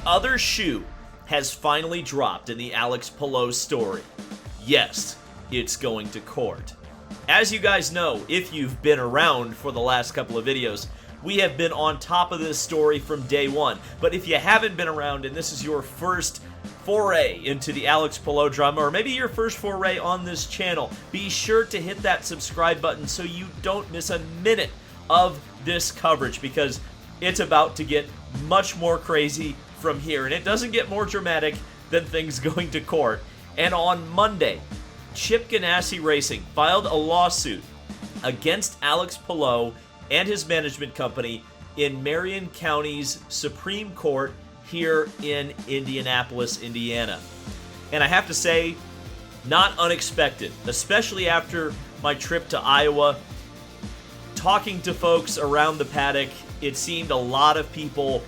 other shoe has finally dropped in the Alex Palou story. Yes, it's going to court. As you guys know, if you've been around for the last couple of videos, we have been on top of this story from day one. But if you haven't been around and this is your first foray into the Alex Palou drama, or maybe your first foray on this channel, be sure to hit that subscribe button so you don't miss a minute of this coverage, because it's about to get much more crazy from here, and it doesn't get more dramatic than things going to court. And on Monday, Chip Ganassi Racing filed a lawsuit against Alex Palou and his management company in Marion County's Supreme Court here in Indianapolis, Indiana. And I have to say, not unexpected, especially after my trip to Iowa. Talking to folks around the paddock, it seemed a lot of people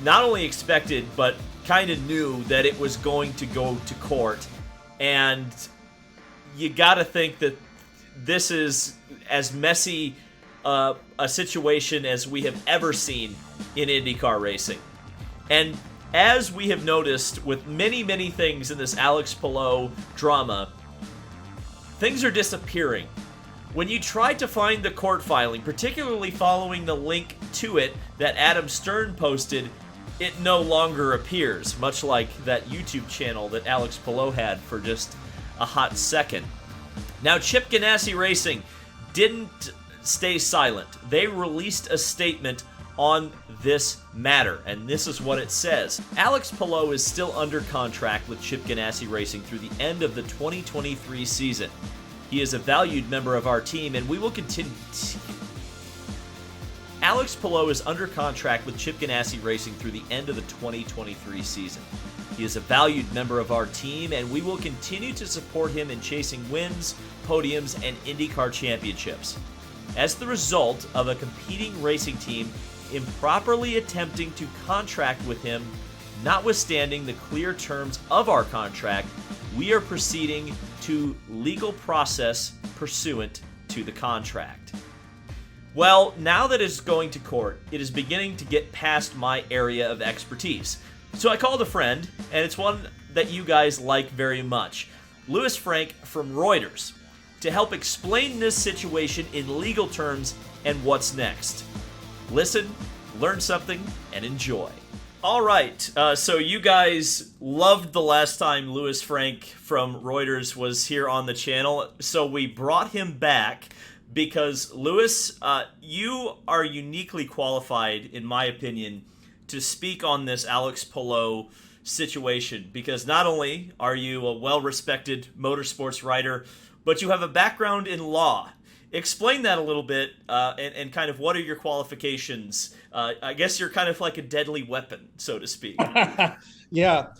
not only expected, but kind of knew that it was going to go to court. And you gotta think that this is as messy a situation as we have ever seen in IndyCar racing. And as we have noticed with many, many things in this Alex Palou drama, things are disappearing. When you try to find the court filing, particularly following the link to it that Adam Stern posted, it no longer appears, much like that YouTube channel that Alex Palou had for just a hot second. Now, Chip Ganassi Racing didn't stay silent. They released a statement on this matter, and this is what it says. Alex Palou is still under contract with Chip Ganassi Racing through the end of the 2023 season. He is a valued member of our team, and we will continue. Alex Palou is under contract with Chip Ganassi Racing through the end of the 2023 season. He is a valued member of our team, and we will continue to support him in chasing wins, podiums, and IndyCar championships. As the result of a competing racing team improperly attempting to contract with him, notwithstanding the clear terms of our contract, we are proceeding to legal process pursuant to the contract. Well, now that it's going to court, it is beginning to get past my area of expertise. So I called a friend, and it's one that you guys like very much, Franck from Reuters, to help explain this situation in legal terms and what's next. Listen, learn something, and enjoy. All right, so you guys loved the last time Franck from Reuters was here on the channel, so we brought him back because, you are uniquely qualified, in my opinion, to speak on this Alex Palou situation, because not only are you a well-respected motorsports writer, but you have a background in law. Explain that a little bit, and kind of what are your qualifications? I guess you're kind of like a deadly weapon, so to speak. Yeah.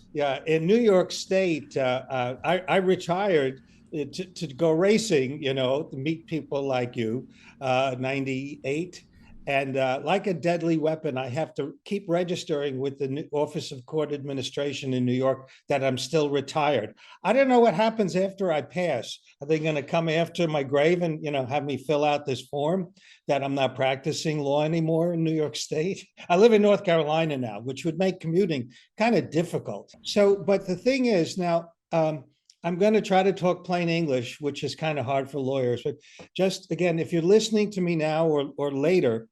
In New York State, I retired to go racing, to meet people like you, 98. And like a deadly weapon, I have to keep registering with the Office of Court Administration in New York that I'm still retired. I don't know what happens after I pass. Are they going to come after my grave and, have me fill out this form that I'm not practicing law anymore in New York State? I live in North Carolina now, which would make commuting kind of difficult. So, but the thing is now, I'm going to try to talk plain English, which is kind of hard for lawyers. But just again, if you're listening to me now or later,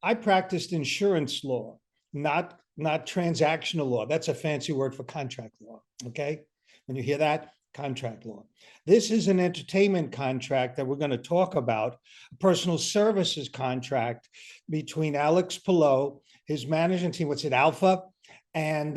I practiced insurance law, not transactional law. That's a fancy word for contract law. Okay, when you hear that, contract law. This is an entertainment contract that we're going to talk about, a personal services contract between Alex Palou, his management team, what's it, Alpha, and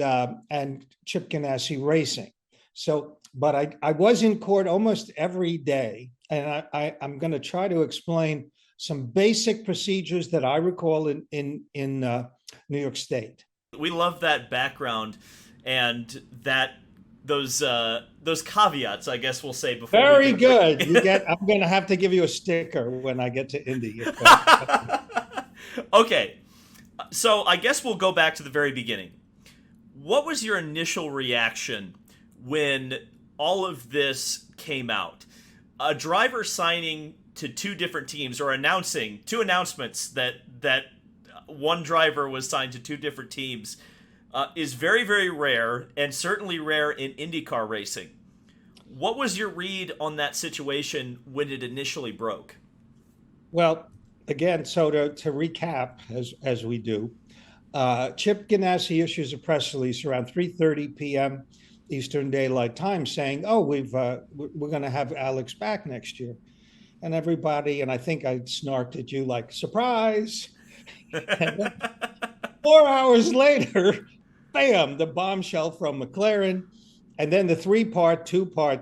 Chip Ganassi Racing. So, but I was in court almost every day, and I'm going to try to explain some basic procedures that I recall in New York State. We love that background and those caveats, I guess we'll say before. Very good. I'm going to have to give you a sticker when I get to Indy. Okay, so I guess we'll go back to the very beginning. What was your initial reaction when all of this came out? A driver signing to two different teams, or announcing two announcements that one driver was signed to two different teams. is very, very rare, and certainly rare in IndyCar racing. What was your read on that situation when it initially broke? Well, again, so to recap, as we do, Chip Ganassi issues a press release around 3:30 p.m. Eastern Daylight Time saying, "Oh, we're going to have Alex back next year." And everybody, and I think I snarked at you like, "Surprise!" And then 4 hours later, bam, the bombshell from McLaren. And then the two-part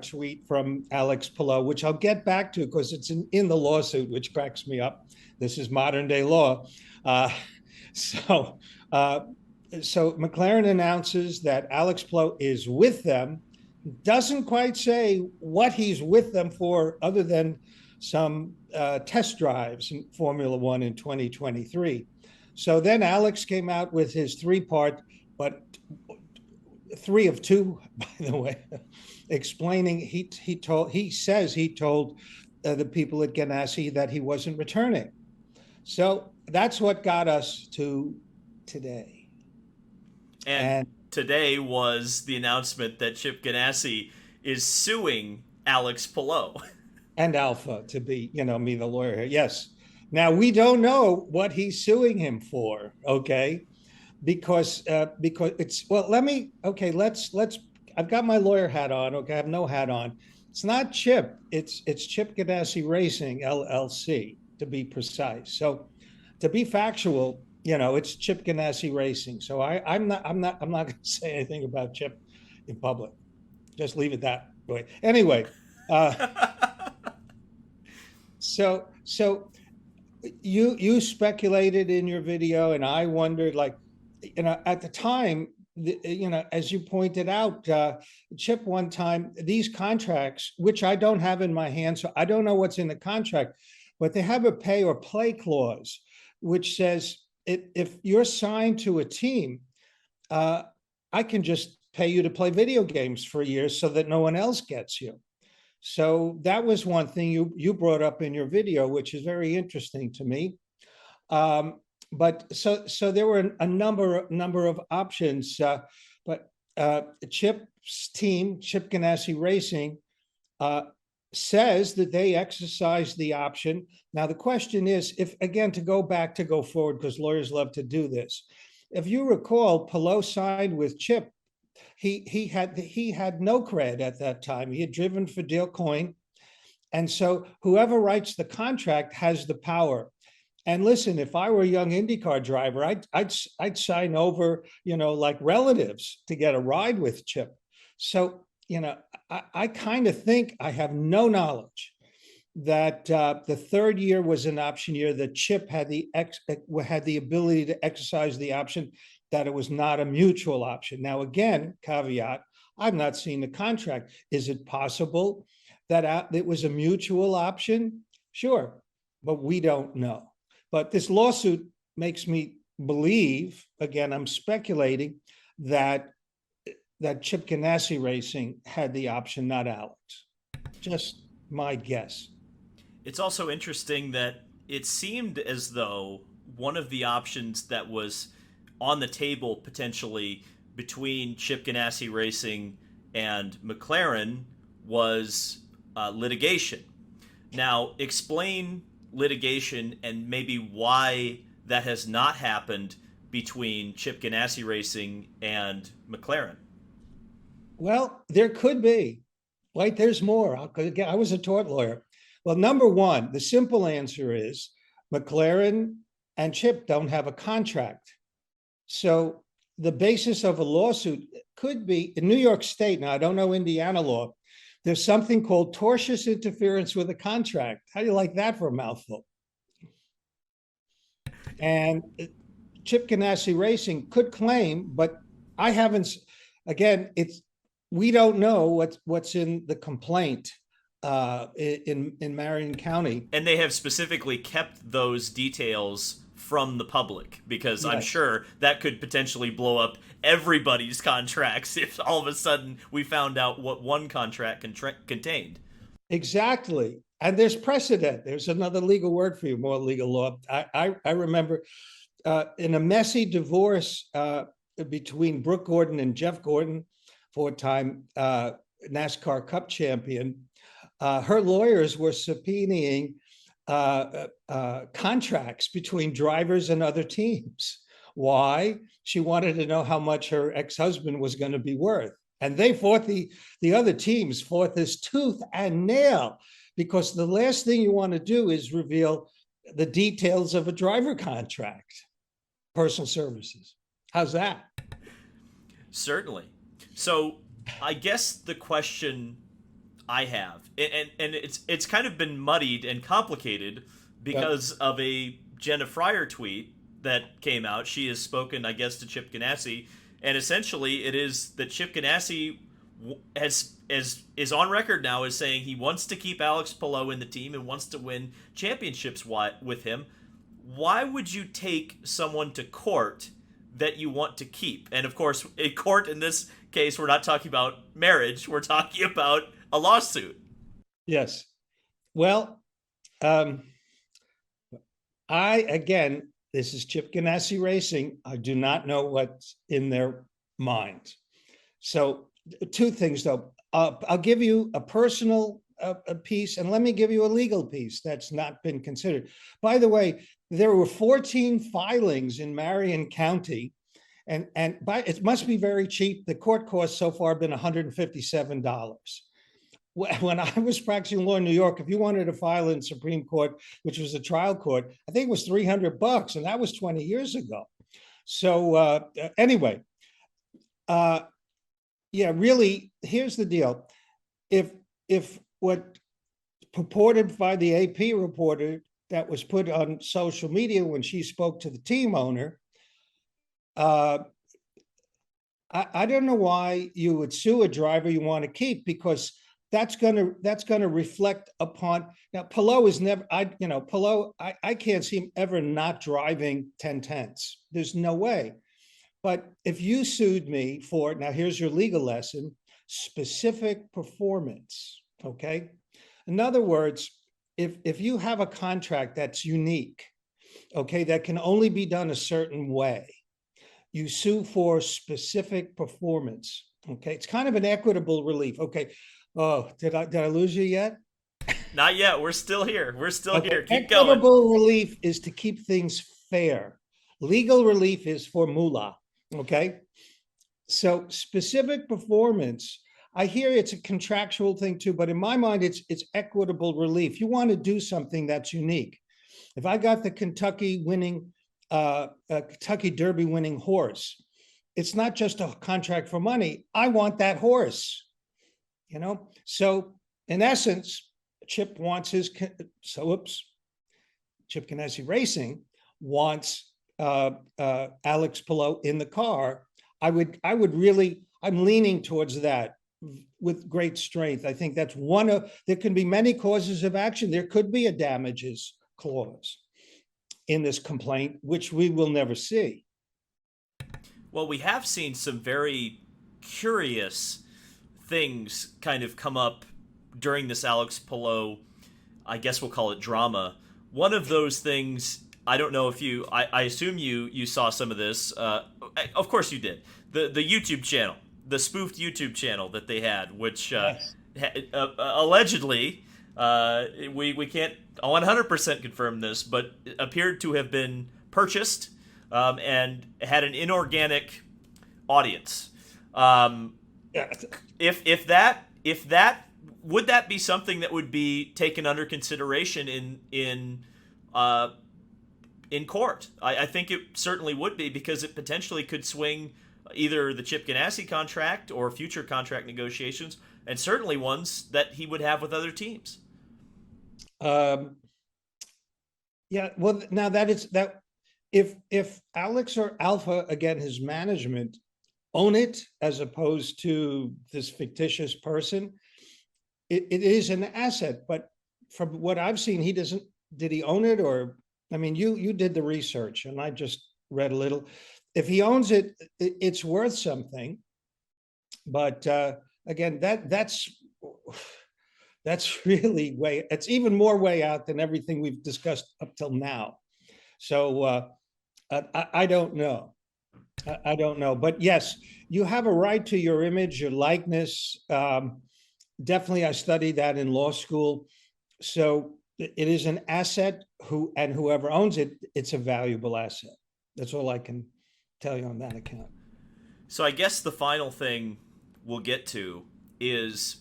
tweet from Alex Palou, which I'll get back to because it's in the lawsuit, which cracks me up. This is modern day law. Uh, so, uh, so McLaren announces that Alex Palou is with them, doesn't quite say what he's with them for, other than some test drives in Formula One in 2023. So then Alex came out with his three-part, but three of two, by the way, explaining he says he told the people at Ganassi that he wasn't returning. So that's what got us to today. And today was the announcement that Chip Ganassi is suing Alex Palou. And Alpha, to be, me, the lawyer here. Yes. Now we don't know what he's suing him for. Okay. Because it's, well, let's I've got my lawyer hat on. Okay, I have no hat on. It's not Chip. It's Chip Ganassi Racing LLC, to be precise. So to be factual, it's Chip Ganassi Racing. So I'm not going to say anything about Chip in public. Just leave it that way. Anyway, so you speculated in your video, and I wondered, like, at the time, as you pointed out, Chip, one time, these contracts, which I don't have in my hand, so I don't know what's in the contract, but they have a pay or play clause, which says if you're signed to a team, I can just pay you to play video games for years so that no one else gets you. So that was one thing you brought up in your video, which is very interesting to me. But so there were a number of options, but Chip's team, Chip Ganassi Racing, says that they exercised the option. Now the question is, if again to go forward, because lawyers love to do this. If you recall, Palou signed with Chip. He had no cred at that time. He had driven for Dale Coyne, and so whoever writes the contract has the power. And listen, if I were a young IndyCar driver, I'd sign over, like relatives to get a ride with Chip. So, I kind of think, I have no knowledge that the third year was an option year, that Chip had the ability to exercise the option, that it was not a mutual option. Now, again, caveat, I've not seen the contract. Is it possible that it was a mutual option? Sure, but we don't know. But this lawsuit makes me believe, again, I'm speculating, that Chip Ganassi Racing had the option, not Alex. Just my guess. It's also interesting that it seemed as though one of the options that was on the table potentially between Chip Ganassi Racing and McLaren was litigation. Now, explain litigation and maybe why that has not happened between Chip Ganassi Racing and McLaren. Well, there could be. Right, there's more. I was a tort lawyer. Well, number one, the simple answer is McLaren and Chip don't have a contract. So the basis of a lawsuit could be in New York State. Now, I don't know Indiana law. There's something called tortious interference with a contract. How do you like that for a mouthful? And Chip Ganassi Racing could claim, but I haven't. Again, we don't know what's in the complaint in Marion County. And they have specifically kept those details from the public, because yes, I'm sure that could potentially blow up everybody's contracts if all of a sudden we found out what one contract contained. Exactly. And there's precedent. There's another legal word for you, more legal law. I remember in a messy divorce between Brooke Gordon and Jeff Gordon, four-time NASCAR Cup champion. Her lawyers were subpoenaing contracts between drivers and other teams. Why? She wanted to know how much her ex-husband was going to be worth. And they fought, the other teams fought this tooth and nail, because the last thing you want to do is reveal the details of a driver contract, personal services. How's that? Certainly. So I guess the question I have, and it's kind of been muddied and complicated because of a Jenna Fryer tweet that came out. She has spoken, I guess, to Chip Ganassi, and essentially it is that Chip Ganassi is on record now as saying he wants to keep Alex Palou in the team and wants to win championships with him. Why would you take someone to court that you want to keep? And of course, in court in this case, we're not talking about marriage. We're talking about a lawsuit. Yes. Well, again, this is Chip Ganassi Racing. I do not know what's in their mind. So two things, though. I'll give you a personal piece, and let me give you a legal piece that's not been considered. By the way, there were 14 filings in Marion County, and it must be very cheap. The court costs so far have been $157. When I was practicing law in New York, if you wanted to file in Supreme Court, which was a trial court, I think it was $300, and that was 20 years ago. So anyway, yeah, really, here's the deal. If what purported by the AP reporter that was put on social media when she spoke to the team owner, I don't know why you would sue a driver you want to keep, because that's going to reflect upon. Now, Palou is never, Palou, I can't see him ever not driving 10/10s. There's no way. But if you sued me for, now here's your legal lesson, specific performance, okay? In other words, if you have a contract that's unique, okay, that can only be done a certain way, you sue for specific performance, okay? It's kind of an equitable relief, okay? Oh, did I lose you yet? Not yet. We're still here. We're still here. Keep going. Equitable relief is to keep things fair. Legal relief is for moolah, okay? So specific performance, I hear it's a contractual thing too, but in my mind, it's equitable relief. You want to do something that's unique. If I got the Kentucky Derby winning horse, it's not just a contract for money. I want that horse, So in essence, Chip Ganassi Racing wants Alex Palou in the car. I'm leaning towards that with great strength. I think that's there can be many causes of action. There could be a damages clause in this complaint, which we will never see. Well, we have seen some very curious things kind of come up during this Alex Palou, I guess we'll call it drama. One of those things, I don't know if I assume you saw some of this. Of course you did. The YouTube channel, the spoofed YouTube channel that they had, which Yes. Allegedly, we can't 100% confirm this, but appeared to have been purchased and had an inorganic audience. If that would that be something that would be taken under consideration in court? I think it certainly would be, because it potentially could swing either the Chip Ganassi contract or future contract negotiations, and certainly ones that he would have with other teams. Yeah, well, now that if Alex or Alpha, again, his management, own it as opposed to this fictitious person, it is an asset. But from what I've seen, did he own it? Or, I mean, you did the research and I just read a little. If he owns it, it's worth something. But again, that's really it's even more way out than everything we've discussed up till now. So I don't know. I don't know, but yes, you have a right to your image, your likeness. Definitely, I studied that in law school. So it is an asset and whoever owns it, it's a valuable asset. That's all I can tell you on that account. So I guess the final thing we'll get to is,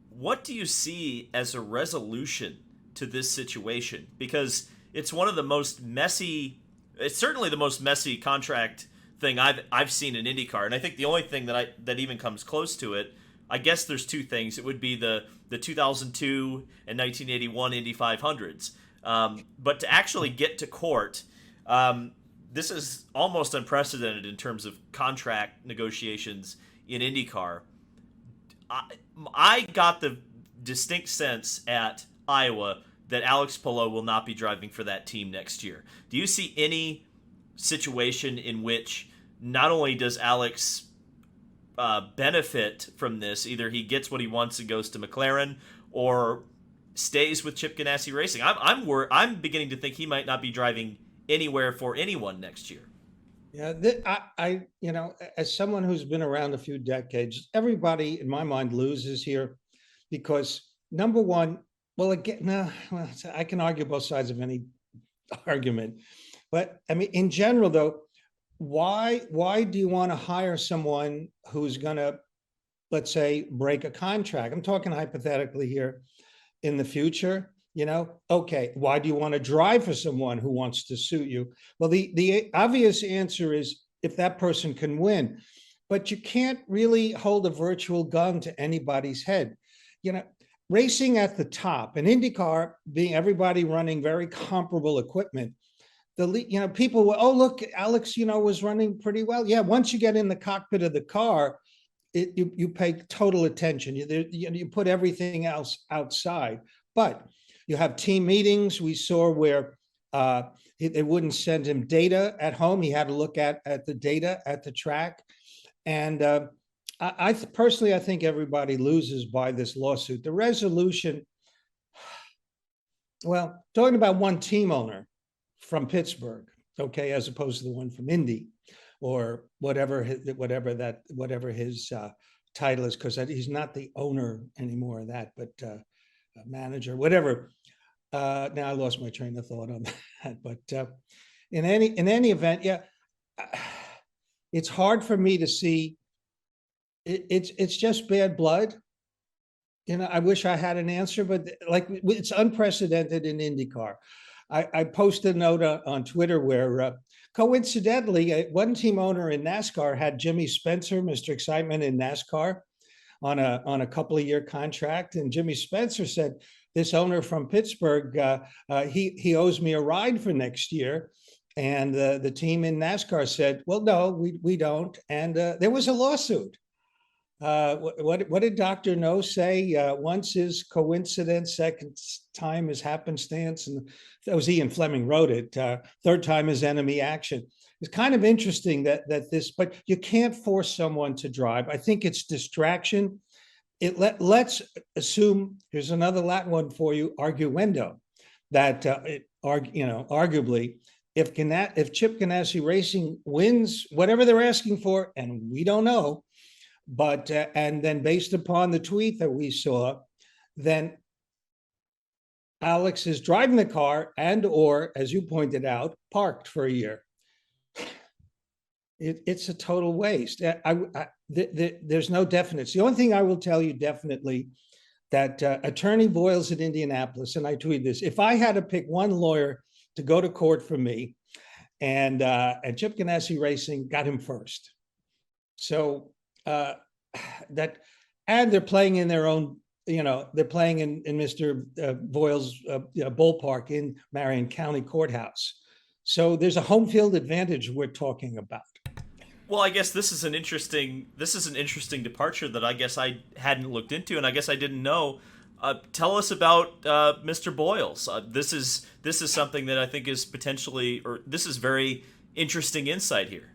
what do you see as a resolution to this situation? Because it's one of the most messy, it's certainly the most messy contract thing I've seen in IndyCar, and I think the only thing that even comes close to it, I guess there's two things. It would be the 2002 and 1981 Indy 500s, but to actually get to court, this is almost unprecedented in terms of contract negotiations in IndyCar. I got the distinct sense at Iowa that Alex Palou will not be driving for that team next year. Do you see any situation in which not only does Alex benefit from this, either he gets what he wants and goes to McLaren, or stays with Chip Ganassi Racing? I'm beginning to think he might not be driving anywhere for anyone next year. Yeah, as someone who's been around a few decades, everybody in my mind loses here because number one, well, again, no, well, I can argue both sides of any argument, but I mean, in general, though, why do you want to hire someone who's going to, let's say, break a contract? I'm talking hypothetically here in the future. Okay, why do you want to drive for someone who wants to suit you? Well, the obvious answer is if that person can win, but you can't really hold a virtual gun to anybody's head. you know Racing at the top, and IndyCar being everybody running very comparable equipment, people were, oh, look, Alex, was running pretty well. Yeah, once you get in the cockpit of the car, you pay total attention. You put everything else outside. But you have team meetings. We saw where they wouldn't send him data at home. He had to look at the data at the track. And personally, I think everybody loses by this lawsuit. The resolution, well, talking about one team owner from Pittsburgh, okay, as opposed to the one from Indy, or whatever his title is, because he's not the owner anymore of that, but manager, whatever. Now I lost my train of thought on that, but in any event, yeah, it's hard for me to see. It's just bad blood. I wish I had an answer, but like, it's unprecedented in IndyCar. I posted a note on Twitter where coincidentally, one team owner in NASCAR had Jimmy Spencer, Mr. Excitement in NASCAR, on a couple of year contract. And Jimmy Spencer said, this owner from Pittsburgh, he owes me a ride for next year. And the team in NASCAR said, well, no, we don't. And there was a lawsuit. What did Dr. No say? Once is coincidence, second time is happenstance, and that was Ian Fleming wrote it. Third time is enemy action. It's kind of interesting that this, but you can't force someone to drive. I think it's distraction. Let's assume, here's another Latin one for you, arguendo, that arguably, if Chip Ganassi Racing wins whatever they're asking for, and we don't know. But and then based upon the tweet that we saw, then Alex is driving the car or, as you pointed out, parked for a year. It's a total waste. There's no definite. The only thing I will tell you definitely, that Attorney Boyles at Indianapolis, and I tweeted this, if I had to pick one lawyer to go to court for me, and Chip Ganassi Racing got him first. So that, and they're playing in their own, they're playing in Mr. Boyles' ballpark in Marion County Courthouse. So there's a home field advantage we're talking about. Well, I guess this is an interesting departure that I guess I hadn't looked into, and I guess I didn't know. Tell us about Mr. Boyles. This is something that I think is potentially, or this is very interesting insight here.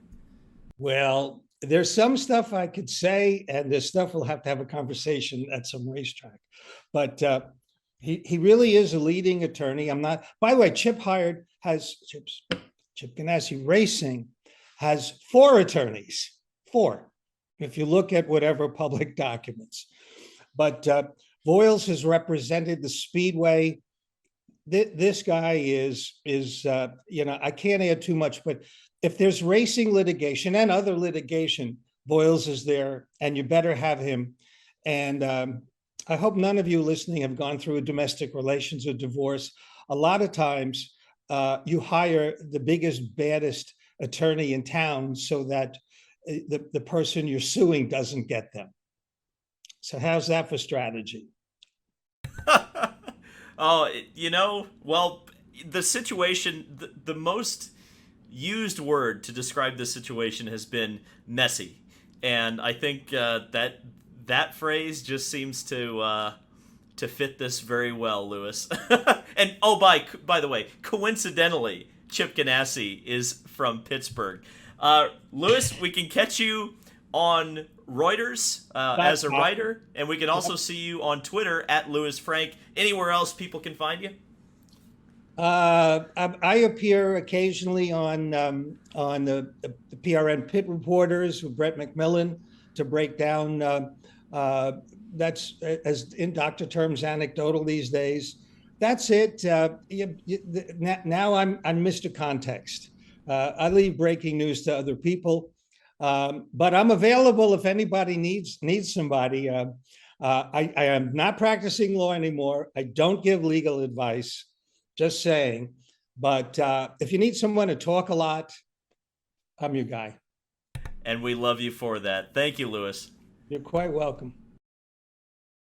Well, there's some stuff I could say, and there's stuff we'll have to have a conversation at some racetrack. But he really is a leading attorney. I'm not. By the way, Chip Ganassi Racing has four attorneys, four, if you look at whatever public documents. But Voiles has represented the Speedway. This guy is I can't add too much, but if there's racing litigation and other litigation, Voiles is there, and you better have him. And I hope none of you listening have gone through a domestic relations or divorce. A lot of times you hire the biggest, baddest attorney in town so that the person you're suing doesn't get them. So how's that for strategy? Oh, well, the situation, the most used word to describe this situation has been messy. And I think that phrase just seems to fit this very well, Lewis. And oh, by the way, coincidentally, Chip Ganassi is from Pittsburgh. Lewis, we can catch you on Reuters as a writer, and we can also see you on Twitter at Lewis Franck. Anywhere else people can find you? I appear occasionally on the PRN Pit Reporters with Brett McMillan to break down. That's, as in doctor terms, anecdotal these days. That's it. Now I'm Mr. Context. I leave breaking news to other people, but I'm available if anybody needs somebody. I am not practicing law anymore. I don't give legal advice. Just saying. But if you need someone to talk a lot, I'm your guy. And we love you for that. Thank you, Lewis. You're quite welcome.